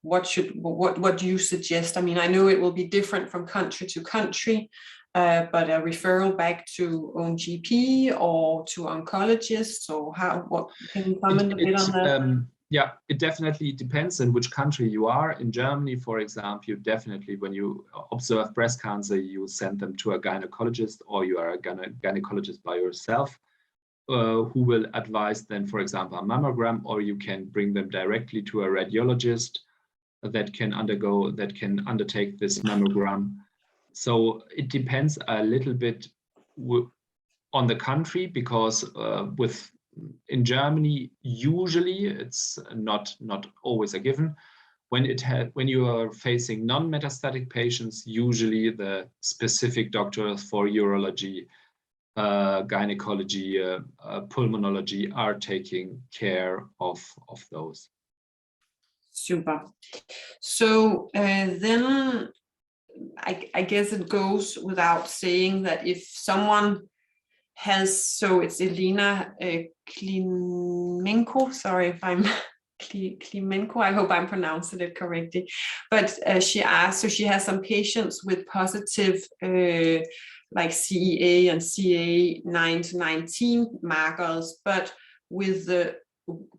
What do you suggest? I mean, I know it will be different from country to country, but a referral back to own GP or to oncologists, or what can you comment a bit on that? Yeah, it definitely depends on which country you are. In Germany, for example, you definitely, when you observe breast cancer, you send them to a gynecologist, or you are a gynecologist by yourself, who will advise then, for example, a mammogram, or you can bring them directly to a radiologist that can undertake this mammogram. So it depends a little bit on the country, because in Germany, usually it's not always a given. When you are facing non-metastatic patients, usually the specific doctors for urology, gynecology, pulmonology are taking care of those. Super. So then I guess it goes without saying that if someone has, so it's Elena Klimenko, sorry if I'm Klimenko, I hope I'm pronouncing it correctly, but she asked, so she has some patients with positive like CEA and CA 9 to 19 markers, but with the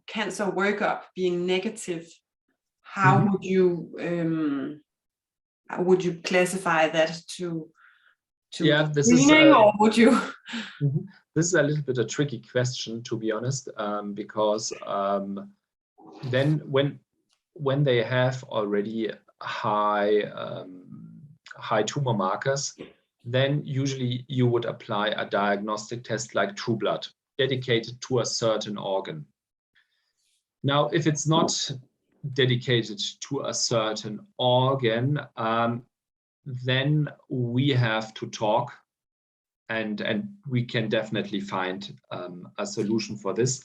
cancer workup being negative, how would you classify that to screening, or would you? This is a little bit a tricky question, to be honest, because then when they have already high tumor markers, then usually you would apply a diagnostic test like True Blood, dedicated to a certain organ. Now, if it's not dedicated to a certain organ, then we have to talk, and we can definitely find a solution for this.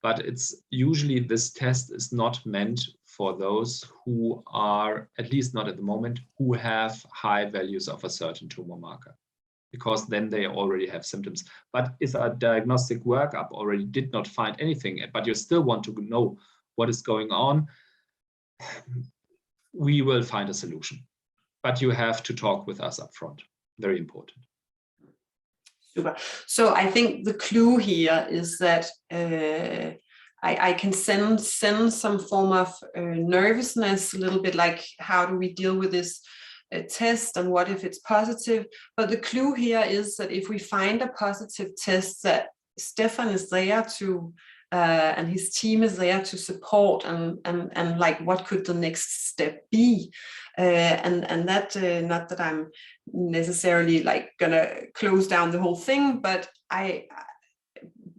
But it's usually, this test is not meant for those who are, at least not at the moment, who have high values of a certain tumor marker, because then they already have symptoms. But if a diagnostic workup already did not find anything, but you still want to know what is going on, we will find a solution. But you have to talk with us up front. Very important. Super. So I think the clue here is that I can sense some form of nervousness, a little bit like, how do we deal with this test, and what if it's positive? But the clue here is that if we find a positive test, that Stefan is there to and his team is there to support, and like, what could the next step be? And that, not that I'm necessarily like gonna close down the whole thing, but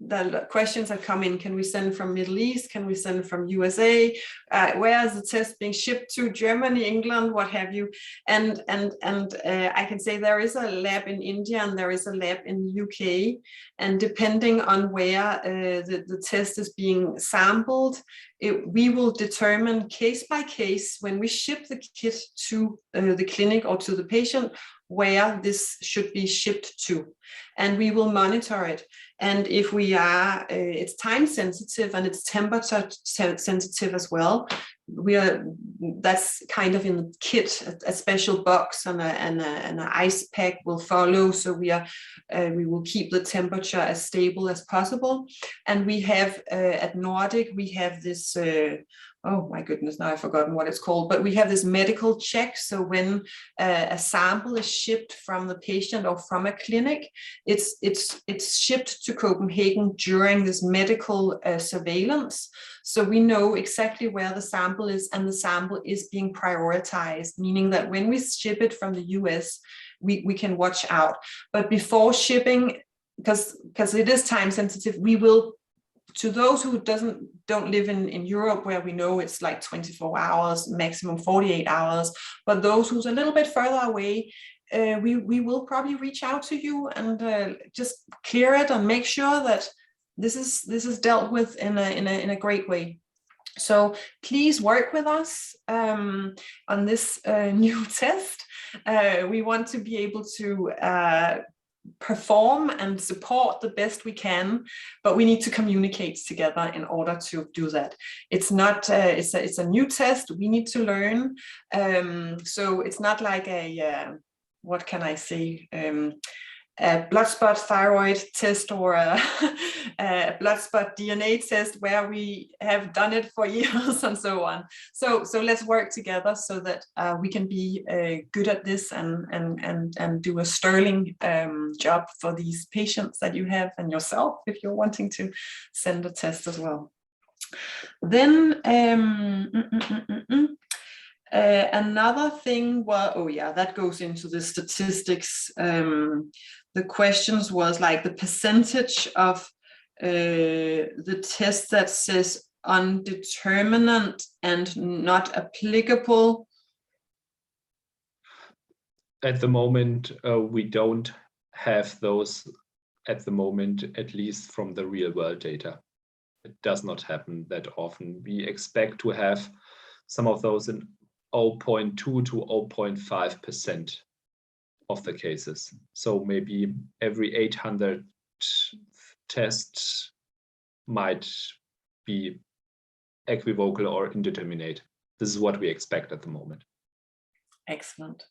the questions that come in: can we send from Middle East? Can we send from USA? Where is the test being shipped to? Germany, England, what have you? And I can say there is a lab in India and there is a lab in the UK. And depending on where the test is being sampled, we will determine case by case, when we ship the kit to the clinic or to the patient, where this should be shipped to, and we will monitor it. And if we are, it's time sensitive and it's temperature sensitive as well. That's kind of in the kit, a special box, and an ice pack will follow. So we will keep the temperature as stable as possible. And we have at Nordic, we have this. Oh my goodness, now I've forgotten what it's called, but we have this medical check. So when a sample is shipped from the patient or from a clinic, it's shipped to Copenhagen during this medical surveillance. So we know exactly where the sample is, and the sample is being prioritized, meaning that when we ship it from the US, we can watch out. But before shipping, because it is time sensitive, we will, to those who don't live in Europe, where we know it's like 24 hours, maximum 48 hours, but those who's a little bit further away, we will probably reach out to you and just clear it and make sure that this is dealt with in a great way. So please work with us on this new test. We want to be able to perform and support the best we can, but we need to communicate together in order to do that. It's not it's a new test. We need to learn. So it's not like a what can I say, a blood spot thyroid test or a blood spot DNA test where we have done it for years and so on. So let's work together so that we can be good at this and do a sterling job for these patients that you have, and yourself if you're wanting to send a test as well. Then another thing was, oh yeah, that goes into the statistics. The questions was like the percentage of the test that says undeterminate and not applicable. At the moment, we don't have those at the moment, at least from the real world data. It does not happen that often. We expect to have some of those in 0.2 to 0.5% of the cases. So maybe every 800 tests might be equivocal or indeterminate. This is what we expect at the moment. Excellent.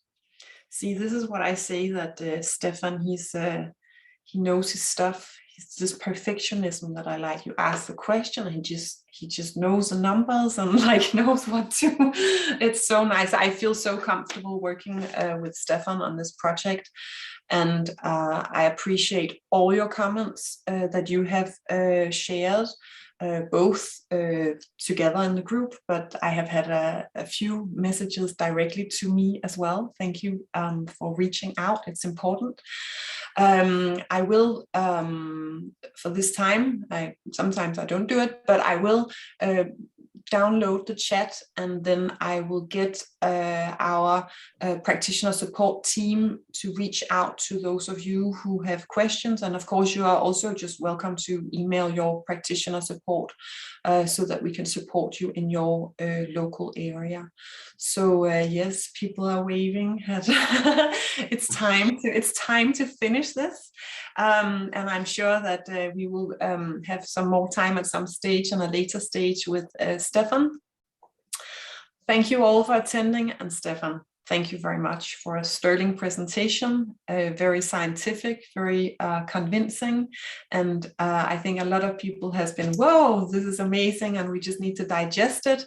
See, this is what I say, that Stefan, he knows his stuff. It's this perfectionism that I like. You ask the question and he just knows the numbers and like knows what to. It's so nice. I feel so comfortable working with Stefan on this project, and I appreciate all your comments that you have shared, both together in the group, but I have had a few messages directly to me as well. Thank you for reaching out. It's important. I will, for this time, sometimes I don't do it, but I will download the chat, and then I will get our practitioner support team to reach out to those of you who have questions. And of course, you are also just welcome to email your practitioner support so that we can support you in your local area. So yes, people are waving. It's time to finish this, and I'm sure that we will have some more time at some stage and a later stage with Stefan. Thank you all for attending, and Stefan, thank you very much for a sterling presentation, very scientific, very convincing, and I think a lot of people has been, whoa, this is amazing, and we just need to digest it.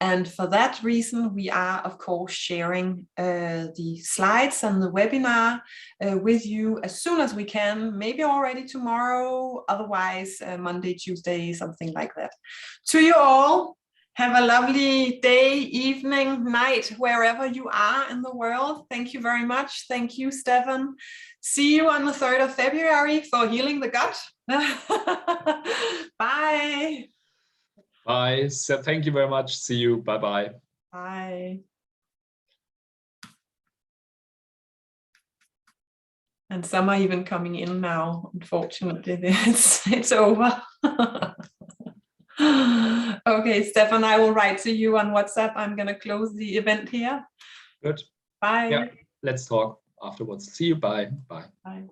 And for that reason, we are, of course, sharing the slides and the webinar with you as soon as we can, maybe already tomorrow, otherwise Monday, Tuesday, something like that. To you all, have a lovely day, evening, night, wherever you are in the world. Thank you very much. Thank you, Stefan. See you on the 3rd of February for Healing the Gut. Bye. Bye. So thank you very much. See you. Bye-bye. Bye. And some are even coming in now. Unfortunately, it's over. Okay, Stefan, I will write to you on WhatsApp. I'm going to close the event here. Good. Bye. Yeah, let's talk afterwards. See you. Bye. Bye. Bye.